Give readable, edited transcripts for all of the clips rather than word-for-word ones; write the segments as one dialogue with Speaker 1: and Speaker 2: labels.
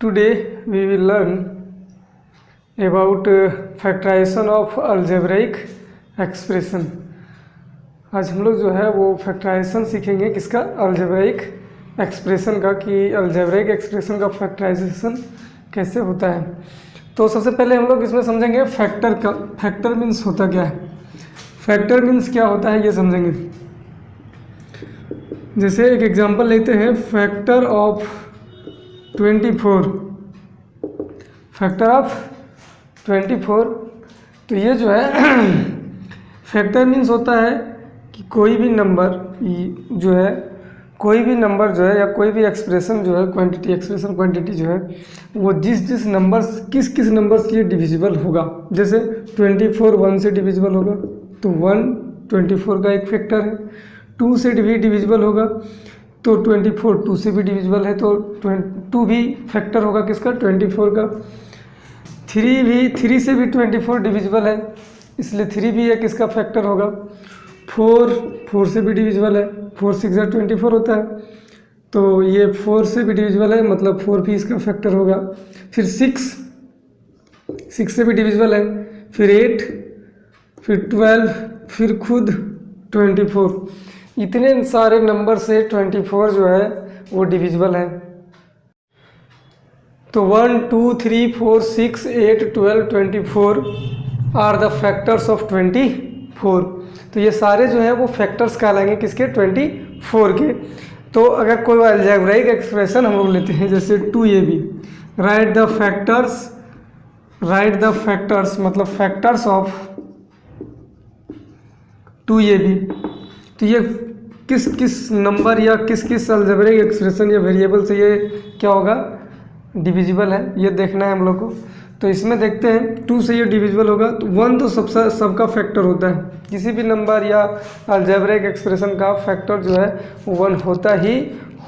Speaker 1: Today we will learn about factorization of algebraic expression। आज हम लोग जो है वो फैक्टराइजेशन सीखेंगे किसका, अल्जेब्राइक एक्सप्रेशन का, कि अल्जेब्राइक एक्सप्रेशन का फैक्टराइजेशन कैसे होता है। तो सबसे पहले हम लोग इसमें समझेंगे फैक्टर का। फैक्टर मीन्स होता क्या है, फैक्टर मीन्स क्या होता है ये समझेंगे। जैसे एक एग्जांपल लेते हैं, फैक्टर ऑफ 24, फैक्टर ऑफ 24। तो ये जो है फैक्टर मीन्स होता है कि कोई भी नंबर जो है, कोई भी नंबर जो है या कोई भी एक्सप्रेशन जो है, क्वांटिटी एक्सप्रेशन क्वांटिटी जो है, वो जिस नंबर्स किस नंबर से डिविजिबल होगा। जैसे 24 1 से डिविजिबल होगा तो 1 24 का एक फैक्टर है। 2 से भी डिविजिबल होगा तो 24 2 से भी डिविजिबल है, तो 2 भी फैक्टर होगा किसका, 24 का। 3 से भी 24 डिविजिबल है, इसलिए 3 भी एक इसका फैक्टर होगा। 4 से भी डिविजिबल है, 4 6 24 होता है, तो ये 4 से भी डिविजिबल है, मतलब 4 भी इसका फैक्टर होगा। फिर 6 से भी डिविजिबल है, फिर 8, फिर 12, फिर खुद 24। इतने सारे नंबर से 24 जो है वो डिविजिबल है। तो 1 2 3 4 6 8 12 24 आर द फैक्टर्स ऑफ 24। तो ये सारे जो है वो फैक्टर्स कहलाएंगे किसके, 24 के। तो अगर कोई अलजेब्राइक एक्सप्रेशन हम लोग लेते हैं, जैसे 2ab, राइट द फैक्टर्स मतलब फैक्टर्स ऑफ 2ab। तो ये किस नंबर या किस अलजेब्राइक एक्सप्रेशन या वेरिएबल से ये क्या होगा, डिविजिबल है, ये देखना है हम लोग को। तो इसमें देखते हैं 2 से ये डिविजिबल होगा तो 1 तो सबका फैक्टर होता है। किसी भी नंबर या अलजेब्राइक एक्सप्रेशन का फैक्टर जो है 1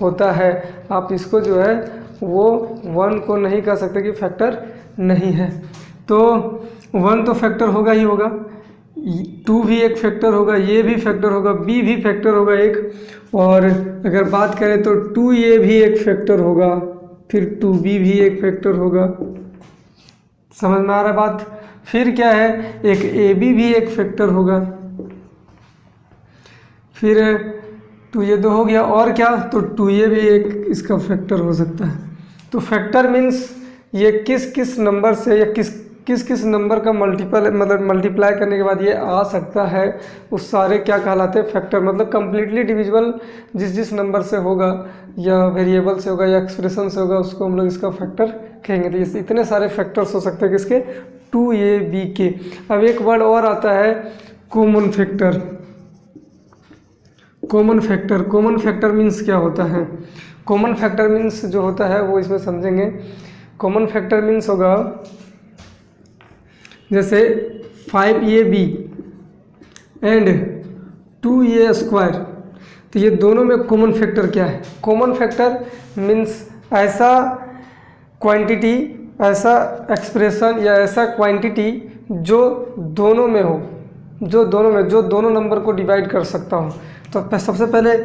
Speaker 1: होता है। आप इसको जो है वो 1 को नहीं कह सकते कि फैक्टर नहीं है। तो 1 तो फैक्टर होगा ही होगा, 2 भी एक फैक्टर होगा, ये भी फैक्टर होगा, बी भी फैक्टर होगा एक। और अगर बात करें तो 2a भी एक फैक्टर होगा, फिर 2b भी एक फैक्टर होगा। समझ में आ रहा है बात। फिर क्या है, एक ab भी एक फैक्टर होगा। फिर 2 ये 2 हो गया, और क्या, तो 2a भी एक इसका फैक्टर हो सकता है। तो फैक्टर मीन्स ये किस नंबर से या किस नंबर का मल्टीप्लाई करने के बाद ये आ सकता है, उस सारे क्या कहलाते हैं, फैक्टर। मतलब कंप्लीटली डिविजिबल जिस नंबर से होगा या वेरिएबल से होगा या एक्सप्रेशन से होगा, उसको हम लोग इसका फैक्टर कहेंगे। तो ये इतने सारे फैक्टर्स हो सकते हैं किसके, 2ab के। अब एक वर्ड और आता है, common factor. Common factor means क्या होता है। कॉमन फैक्टर मीन्स जो होता है वो इसमें समझेंगे। कॉमन फैक्टर मीन्स होगा जैसे 5ab एंड 2a²। तो ये दोनों में कॉमन फैक्टर क्या है। कॉमन फैक्टर मीन्स ऐसा क्वांटिटी, ऐसा एक्सप्रेशन या ऐसा क्वांटिटी जो दोनों में हो, जो दोनों नंबर को डिवाइड कर सकता हो। तो सबसे पहले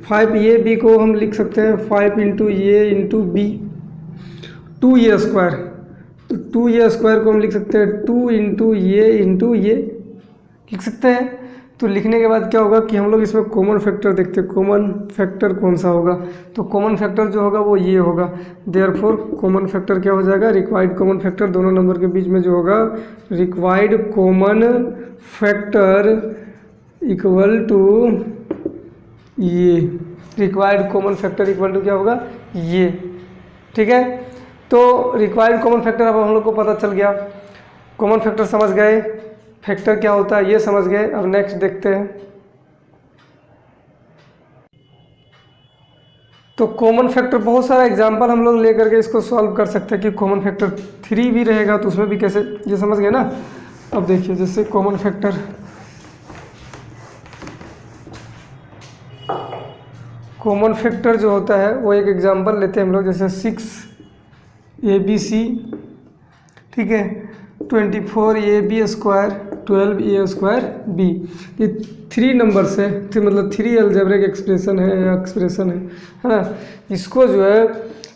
Speaker 1: 5ab को हम लिख सकते हैं 5 × a × b, 2a²। तो 2a² को हम लिख सकते हैं 2 × a लिख सकते हैं। तो लिखने के बाद क्या होगा कि हम लोग इसमें कॉमन फैक्टर देखते हैं, कॉमन फैक्टर कौन सा होगा। तो कॉमन फैक्टर जो होगा वो ये होगा। देयरफॉर कॉमन फैक्टर क्या हो जाएगा, रिक्वायर्ड कॉमन फैक्टर, दोनों नंबर के बीच में जो होगा, required common factor equal to ये, required common factor equal to क्या होगा, ये। ठीक है, तो रिक्वायर्ड कॉमन फैक्टर अब हम लोग को पता चल गया। कॉमन फैक्टर समझ गए, फैक्टर क्या होता है ये समझ गए। अब नेक्स्ट देखते हैं। तो कॉमन फैक्टर बहुत सारा एग्जांपल हम लोग लेकर के इसको सॉल्व कर सकते हैं कि कॉमन फैक्टर 3 भी रहेगा तो उसमें भी कैसे, ये समझ गए ना। अब देखिए, जैसे कॉमन फैक्टर जो होता है वो एक एग्जांपल लेते हैं हम लोग, जैसे 6abc, ठीक है, 24ab², 12a²b। ये 3 नंबर से, मतलब 3 अलजेब्रिक एक्सप्रेशन है ना। इसको जो है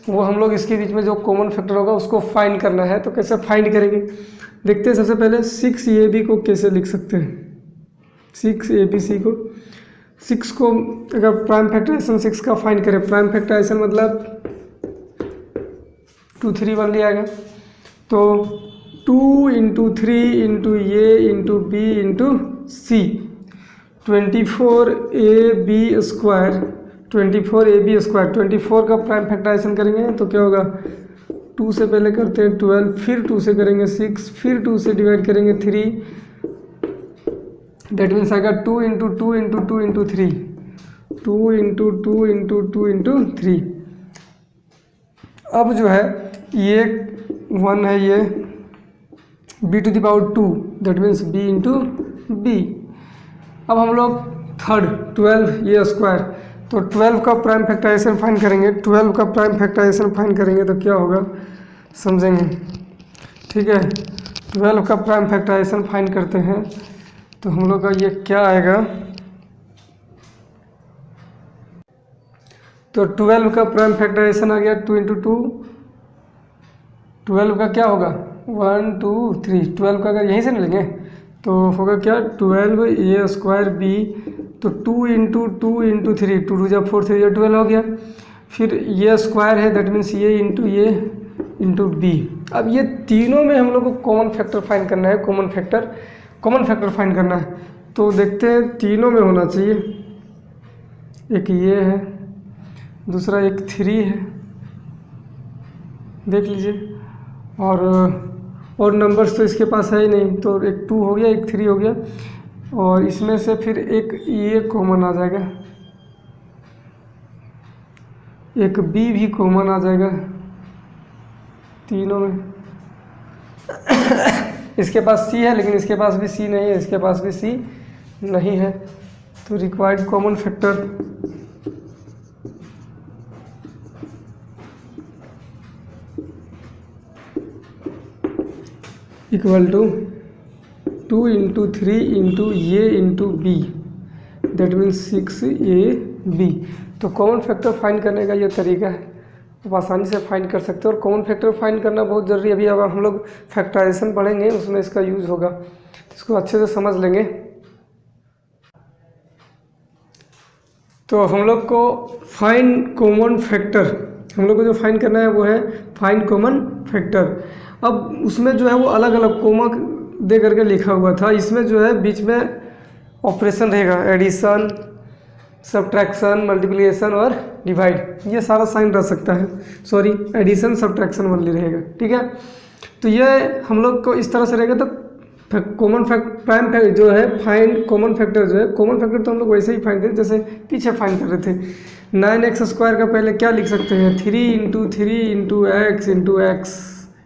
Speaker 1: वो हम लोग इसके बीच में जो कॉमन फैक्टर होगा उसको फाइंड करना है। तो कैसे फाइंड करेंगे देखते हैं। सबसे पहले 6ab को कैसे लिख सकते हैं, 6abc को, 6 को अगर प्राइम फैक्टराइजेशन 6 का फाइंड करें, प्राइम फैक्टराइजेशन मतलब 2 3 1 लिया गया, तो 2 into 3 into a into B into C, 24ab square, 24ab square, 24 का प्राइम फैक्टराइजेशन करेंगे तो क्या होगा, 2 से पहले करते हैं 12, फिर 2 से करेंगे 6, फिर 2 से डिवाइड करेंगे 3, दैट मीन्स आएगा 2 into 2 into 2 into 3, 2 into 2 into 2 into 3। अब जो है ये 1 है, ये b to the power 2, that means b into b. अब हम लोग थर्ड 12 ये स्क्वायर, तो 12 का प्राइम फैक्टराइजेशन फाइंड करेंगे, 12 का प्राइम फैक्टराइजेशन फाइंड करेंगे तो क्या होगा समझेंगे, ठीक है। 12 का प्राइम फैक्टराइजेशन फाइंड करते हैं तो हम लोग का ये क्या आएगा, तो 12 का प्राइम फैक्टराइजेशन आ गया 2 इंटू 2, 12 का क्या होगा 1 2 3, 12 का अगर यहीं से लेंगे तो होगा क्या 12 ए स्क्वायर बी, तो 2 इंटू 2 इंटू 3, 2 2 जा 4 3 जा 12 हो गया, फिर ये स्क्वायर है दैट मीन्स ये इंटू बी। अब ये तीनों में हम लोग को कॉमन फैक्टर फाइंड करना है, कॉमन फैक्टर फाइंड करना है। तो देखते हैं तीनों में होना चाहिए, एक ये है, दूसरा एक 3 है, देख लीजिए, और नंबर्स तो इसके पास है ही नहीं, तो एक 2 हो गया, एक 3 हो गया, और इसमें से फिर एक ये कॉमन आ जाएगा, एक बी भी कॉमन आ जाएगा तीनों में। इसके पास सी है लेकिन इसके पास भी सी नहीं है, इसके पास भी सी नहीं है, तो required common factor equal to 2 into 3 into a into b, that means 6ab। तो कॉमन फैक्टर फाइंड करने का ये तरीका है, आप आसानी से फाइंड कर सकते हो। और कॉमन फैक्टर फाइंड करना बहुत ज़रूरी है, अभी अब हम लोग फैक्टराइजेशन पढ़ेंगे उसमें इसका यूज़ होगा, तो इसको अच्छे से समझ लेंगे। तो हम लोग को फाइंड कॉमन फैक्टर, हम लोग को जो फाइंड करना है वो है फाइंड कॉमन फैक्टर। अब उसमें जो है वो अलग अलग कोमा दे करके लिखा हुआ था, इसमें जो है बीच में ऑपरेशन रहेगा, एडिशन, सब्ट्रैक्शन, मल्टीप्लिकेशन और डिवाइड, ये सारा साइन रह सकता है, सॉरी एडिशन सब्ट्रैक्शन ओनली रहेगा, ठीक है। तो ये हम लोग को इस तरह से रहेगा। तो कॉमन प्राइम फैक्टर जो है, फाइंड कॉमन फैक्टर जो है, कॉमन फैक्टर तो हम लोग वैसे ही फाइंड करें जैसे पीछे फाइंड कर रहे थे। 9x स्क्वायर का पहले क्या लिख सकते हैं, 3 into 3 into x into x,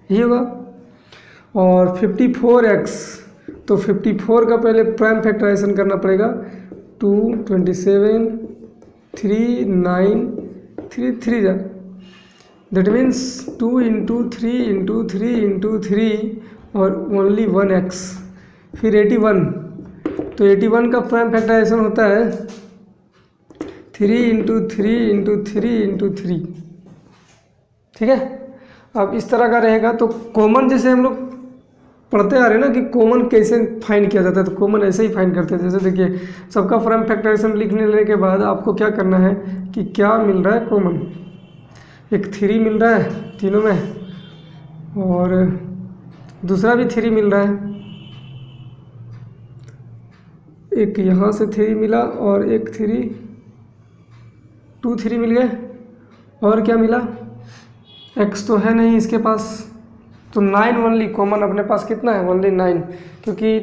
Speaker 1: यही होगा। और 54x, तो 54 का पहले प्राइम फैक्टराइजेशन करना पड़ेगा, 2 27 3 9 3 3 जा, that means 2 into 3 into 3 into 3 और ओनली 1x, फिर 81, तो 81 का प्राइम फैक्टराइजेशन होता है 3 इंटू 3 इंटू 3 इंटू 3, ठीक है। अब इस तरह का रहेगा। तो कॉमन जैसे हम लोग पढ़ते आ रहे हैं ना कि कॉमन कैसे फाइंड किया जाता है, तो कॉमन ऐसे ही फाइंड करते हैं। जैसे देखिए सबका प्राइम फैक्टराइजेशन लिखने लेने के बाद आपको क्या करना है कि क्या मिल रहा है कॉमन, एक 3 मिल रहा है तीनों में और दूसरा भी 3 मिल रहा है, एक यहाँ से 3 मिला और एक 2 3 मिल गए, और क्या मिला, x तो है नहीं इसके पास, तो 9 ओनली कॉमन अपने पास कितना है, ओनली 9, क्योंकि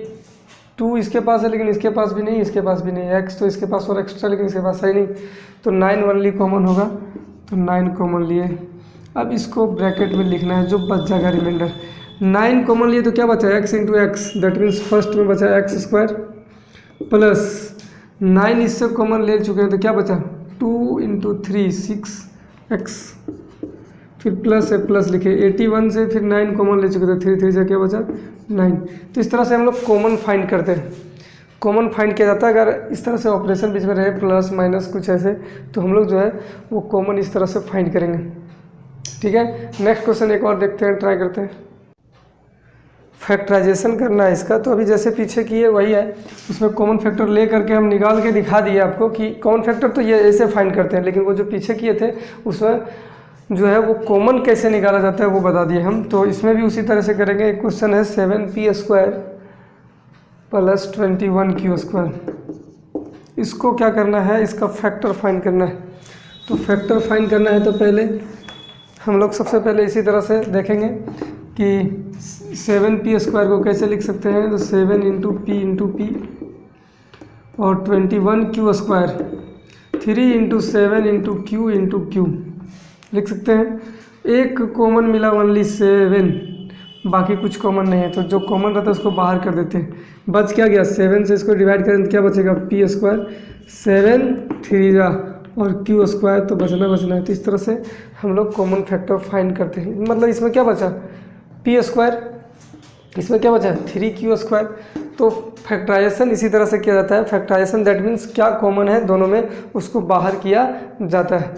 Speaker 1: 2 इसके पास है लेकिन इसके पास भी नहीं, इसके पास भी नहीं, x तो इसके पास और एक्स्ट्रा लेकिन इसके पास है नहीं, तो 9 ओनली कॉमन होगा, तो 9 कॉमन लिए। अब इसको ब्रैकेट में लिखना है, जो बच जाएगा रिमाइंडर, 9 कॉमन लिए तो क्या बचा, x into x, that means first में बचा एक्स स्क्वायर प्लस 9 इससे कॉमन ले चुके हैं तो क्या बचा, 2 इंटू 3 6x, फिर प्लस है प्लस लिखे, 81 से फिर 9 कॉमन ले चुके थे, 3 3 से क्या बचा 9। तो इस तरह से हम लोग कॉमन फाइंड करते हैं, कॉमन फाइंड किया जाता है। अगर इस तरह से ऑपरेशन बीच में रहे प्लस माइनस कुछ ऐसे, तो हम लोग जो है वो कॉमन इस तरह से फाइंड करेंगे। ठीक है, नेक्स्ट क्वेश्चन एक और देखते हैं, ट्राई करते हैं। फैक्टराइजेशन करना है इसका, तो अभी जैसे पीछे किए वही है, उसमें कॉमन फैक्टर ले करके हम निकाल के दिखा दिए आपको कि कॉमन फैक्टर तो ये ऐसे फाइंड करते हैं, लेकिन वो जो पीछे किए थे उसमें जो है वो कॉमन कैसे निकाला जाता है वो बता दिए हम। तो इसमें भी उसी तरह से करेंगे। एक क्वेश्चन है 7p² + 21q²। इसको क्या करना है, इसका फैक्टर फाइंड करना है। तो फैक्टर फाइंड करना है तो पहले हम लोग सबसे पहले इसी तरह से देखेंगे कि 7p² को कैसे लिख सकते हैं। तो 7 × p और 21q², 3 × 7 × q लिख सकते हैं। एक कॉमन मिला ओनली 7, बाकी कुछ कॉमन नहीं है, तो जो कॉमन रहता है उसको बाहर कर देते हैं। बच क्या गया, 7 से इसको डिवाइड करें तो क्या बचेगा, p², 7 3 और q² तो बचना है। तो इस तरह से हम लोग कॉमन फैक्टर फाइंड करते हैं। मतलब इसमें क्या बचा, p², इसमें क्या बचा 3q²। तो फैक्टराइजेशन इसी तरह से किया जाता है। फैक्टराइजेशन दैट मीन्स क्या कॉमन है दोनों में, उसको बाहर किया जाता है।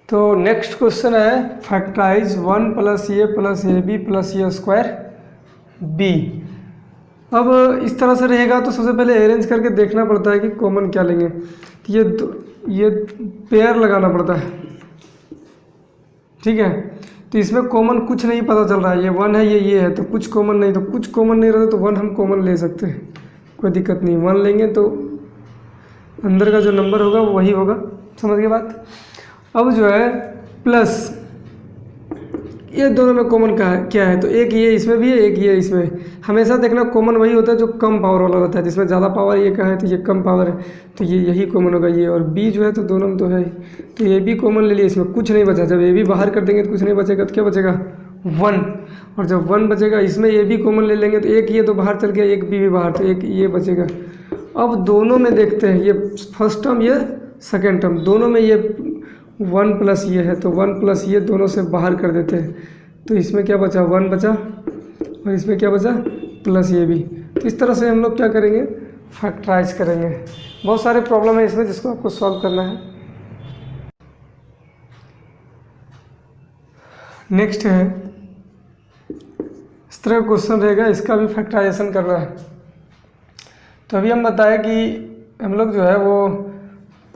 Speaker 1: तो नेक्स्ट क्वेश्चन है फैक्टराइज 1 + a + ab + a²b। अब इस तरह से रहेगा तो सबसे पहले अरेंज करके देखना पड़ता है कि कॉमन क्या लेंगे। तो ये पेयर लगाना पड़ता है, ठीक है। तो इसमें कॉमन कुछ नहीं पता चल रहा है, ये 1 है, ये है, तो कुछ कॉमन नहीं। तो कुछ कॉमन नहीं रहता तो 1 हम कॉमन ले सकते हैं, कोई दिक्कत नहीं। 1 लेंगे तो अंदर का जो नंबर होगा वो वही होगा, समझ गए बात। अब जो है प्लस, ये दोनों में कॉमन क्या है, तो एक ये इसमें भी है, एक ये इसमें। हमेशा देखना कॉमन वही होता है जो कम पावर वाला होता है, जिसमें ज़्यादा पावर ये का है तो ये कम पावर है, तो ये यही कॉमन होगा ये। और बी जो है तो दोनों में तो है, तो ये भी कॉमन ले लिए, इसमें कुछ नहीं बचा। जब ये भी बाहर कर देंगे तो कुछ नहीं बचेगा, तो क्या बचेगा 1। और जब 1 बचेगा, इसमें ये भी कॉमन ले लेंगे तो एक ये तो बाहर चल गया, एक बी भी बाहर, तो एक ये बचेगा। अब दोनों में देखते हैं, ये फर्स्ट टर्म, ये सेकेंड टर्म, दोनों में ये 1 + ये है, तो 1 + ये दोनों से बाहर कर देते हैं। तो इसमें क्या बचा, 1 बचा, और इसमें क्या बचा, प्लस ये भी। तो इस तरह से हम लोग क्या करेंगे, फैक्टराइज करेंगे। बहुत सारे प्रॉब्लम है इसमें जिसको आपको सॉल्व करना है। नेक्स्ट है, इस तरह का क्वेश्चन रहेगा, इसका भी फैक्टराइजेशन करना है। तो अभी हम बताएं कि हम लोग जो है वो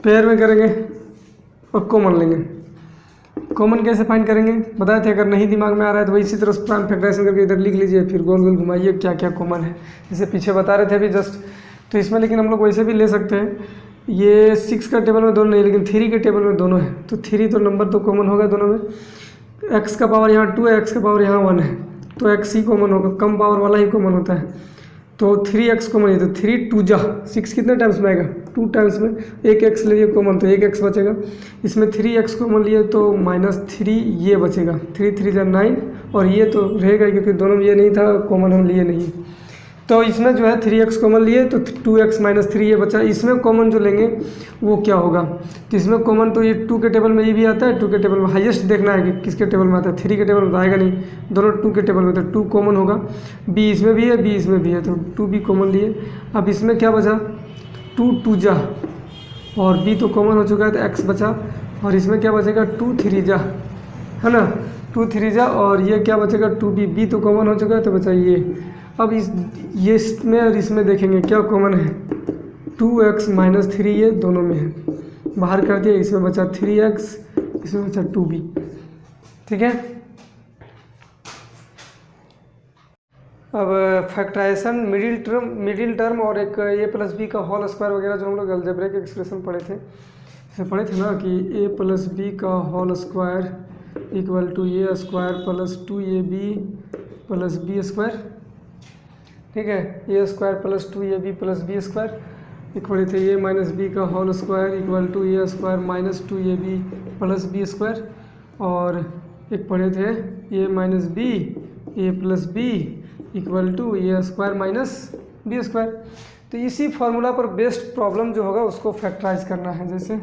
Speaker 1: पेयर में करेंगे और कॉमन लेंगे। कॉमन कैसे फाइंड करेंगे बताए थे, अगर नहीं दिमाग में आ रहा है तो वही इसी तरह प्राइम फैक्टराइजेशन करके इधर लिख लीजिए, फिर गोल गोल घुमाइए क्या क्या कॉमन है, जैसे पीछे बता रहे थे अभी जस्ट। तो इसमें लेकिन हम लोग वैसे भी ले सकते हैं, ये 6 का टेबल में दोनों नहीं, लेकिन 3 के टेबल में दोनों है। तो 3 तो नंबर तो कॉमन होगा दोनों में। x का पावर यहाँ 2 है, x का पावर यहाँ 1 है, तो x ही कॉमन होगा, कम पावर वाला ही कॉमन होता है। तो 3x कॉमन है, तो 3 2 जा 6 कितने टाइम्स में आएगा, 2 टाइम्स में। एक x ले लिए कॉमन तो एक x बचेगा। इसमें 3x कॉमन लिए तो -3 ये बचेगा, 3 3 जा 9, और ये तो रहेगा क्योंकि दोनों में ये नहीं था कॉमन, हम लिए नहीं। तो इसमें जो है 3x कॉमन लिए तो 2x - 3 ये बचा। इसमें कॉमन जो लेंगे वो क्या होगा, तो इसमें कॉमन तो ये 2 के टेबल में ये भी आता है, 2 के टेबल में हाईएस्ट देखना है कि किसके टेबल में आता है। 3 के टेबल में तो आएगा नहीं, दोनों 2 के टेबल में, तो 2 कॉमन होगा। b इसमें भी है, b इसमें भी है, तो 2 भी कॉमन लिए। अब इसमें क्या बचा, 2 2 जा, और b तो कॉमन हो चुका है तो x बचा। और इसमें क्या बचेगा, 2 3 जा, है ना, 2 3 जा, और ये क्या बचेगा 2b, b तो कॉमन हो चुका है तो बचा ये। अब ये इसमें और इसमें देखेंगे क्या कॉमन है, 2x - 3 ये दोनों में है, बाहर कर दिया। इसमें बचा 3x, इसमें बचा 2b, ठीक है। अब फैक्टराइजेशन मिडिल टर्म और एक a+b का होल स्क्वायर वगैरह जो हम लोग अलजेब्रिक एक्सप्रेशन पढ़े थे, जैसे पढ़े थे ना कि a+b का whole square = a² + 2ab + b², ठीक है। a² + 2ab + b²। एक पढ़े थे a - b का whole square = a² - 2ab + b²। और एक पढ़े थे a - b a + b = a² - b²। तो इसी फार्मूला पर बेस्ड प्रॉब्लम जो होगा उसको फैक्टराइज करना है। जैसे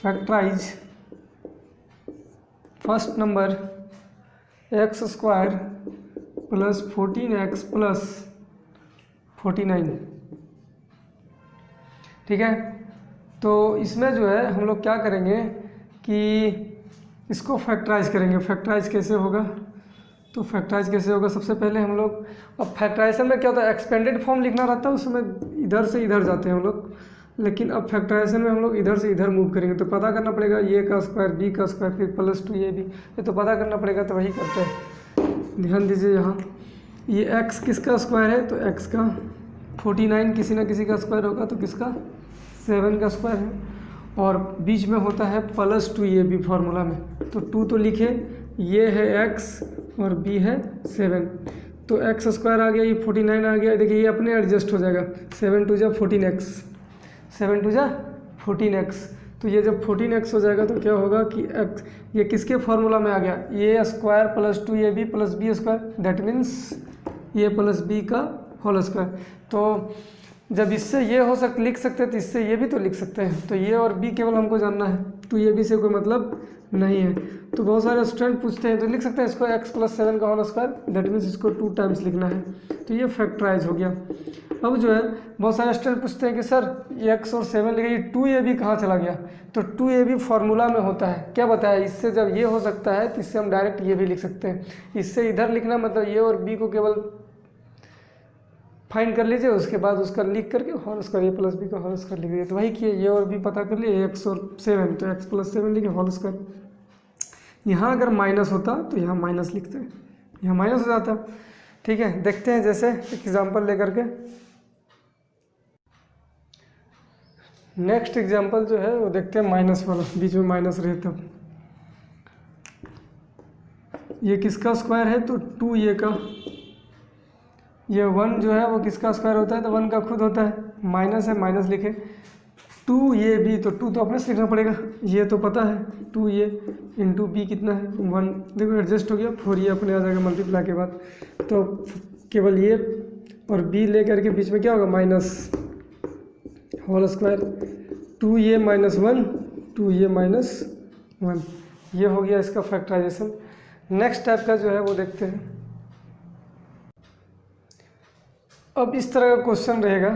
Speaker 1: factorise first number x² + 14x + 49, ठीक है। तो इसमें जो है हम लोग क्या करेंगे कि इसको फैक्टराइज करेंगे। फैक्टराइज कैसे होगा, तो फैक्टराइज कैसे होगा, सबसे पहले हम लोग, अब फैक्टराइजेशन में क्या होता है, एक्सपेंडेड फॉर्म लिखना रहता है, उसमें इधर से इधर जाते हैं हम लोग, लेकिन अब फैक्टराइजेशन में हम लोग इधर से इधर मूव करेंगे। तो पता करना पड़ेगा ए का स्क्वायर बी का स्क्वायर फिर प्लस 2ab, ये तो पता करना पड़ेगा, तो वही करते हैं। ध्यान दीजिए यहाँ ये x किसका स्क्वायर है, तो x का 49 किसी ना किसी का स्क्वायर होगा, तो किसका 7 का स्क्वायर है, और बीच में होता है प्लस 2ab फार्मूला में, तो 2 तो लिखे, ये है x और b है 7, तो x स्क्वायर आ गया, ये 49 आ गया, देखिए ये अपने एडजस्ट हो जाएगा, 7 2 जा 14x, 7 2 जा 14x, तो ये जब 14x हो जाएगा तो क्या होगा कि x ये किसके फार्मूला में आ गया, a square plus 2ab plus b square, that means a plus b का होल स्क्वायर। तो जब इससे ये लिख सकते हैं तो इससे ये भी तो लिख सकते हैं, तो ये और बी केवल हमको जानना है, 2ab से कोई मतलब नहीं है। तो बहुत सारे स्टूडेंट पूछते हैं तो लिख सकते हैं इसको x प्लस 7 का होल स्क्वायर, दैट मीन्स इसको 2 टाइम्स लिखना है, तो ये फैक्टराइज हो गया। अब जो है बहुत सारे स्टूडेंट पूछते हैं कि सर x और 7 लिखे, ये 2ab कहाँ चला गया, तो 2ab फार्मूला में होता है, क्या बताया, इससे जब ये हो सकता है तो इससे हम डायरेक्ट ये भी लिख सकते हैं, इससे इधर लिखना मतलब ये और b को केवल फाइंड कर लीजिए, उसके बाद उसका लिख करके होल स्क्वायर, ए प्लस बी का होल स्क्वायर लिख दिए, तो वही किए, ये और बी पता कर लिए, x और 7, तो x प्लस 7 लिखे होल स्क्वायर। यहाँ अगर माइनस होता तो यहाँ माइनस लिखते हैं, यहाँ माइनस हो जाता। ठीक है, देखते हैं जैसे एग्जाम्पल लेकर के। नेक्स्ट एग्जाम्पल जो है वो देखते हैं माइनस वाला, बीच में माइनस रहे तब। ये किसका स्क्वायर है, तो 2a का, ये 1 जो है वो किसका स्क्वायर होता है, तो 1 का खुद होता है, माइनस है माइनस लिखे, 2ab, तो 2 तो अपने से लिखना पड़ेगा, ये तो पता है 2a इंटू बी कितना है 1, देखो एडजस्ट हो गया, 4a अपने आ जाएगा मल्टीप्लाई के बाद, तो केवल ये और b ले करके बीच में क्या होगा minus whole square, 2a minus 1 2a minus 1, ये हो गया इसका फैक्टराइजेशन। नेक्स्ट टाइप का जो है वो देखते हैं। अब इस तरह का क्वेश्चन रहेगा,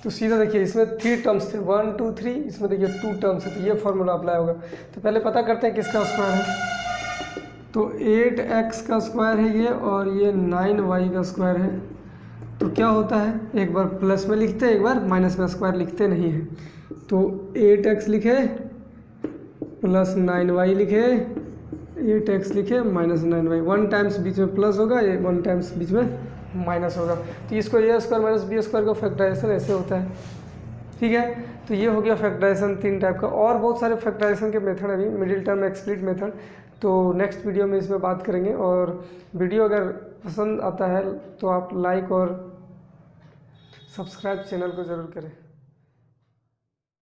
Speaker 1: तो सीधा देखिए इसमें 3 टर्म्स थे, 1 2 3, इसमें देखिए 2 टर्म्स है, तो ये फार्मूला अप्लाई होगा। तो पहले पता करते हैं किसका स्क्वायर है, तो 8x का स्क्वायर है ये, और ये 9y का स्क्वायर है। तो क्या होता है, एक बार प्लस में लिखते हैं, एक बार माइनस में, स्क्वायर लिखते नहीं है, तो 8x लिखे प्लस 9y लिखे, 8x लिखे माइनस 9y, 1 टाइम्स बीच में प्लस होगा, ये 1 टाइम्स बीच में माइनस होगा, तो इसको ए स्क्वायर माइनस बी स्क्वायर का फैक्टराइजेशन ऐसे होता है। ठीक है, तो ये हो गया फैक्टराइजेशन 3 टाइप का, और बहुत सारे फैक्टराइजेशन के मेथड अभी, मिडिल टर्म, एक्सप्लिट मेथड, तो नेक्स्ट वीडियो में इसमें बात करेंगे। और वीडियो अगर पसंद आता है तो आप लाइक और सब्सक्राइब चैनल को ज़रूर करें।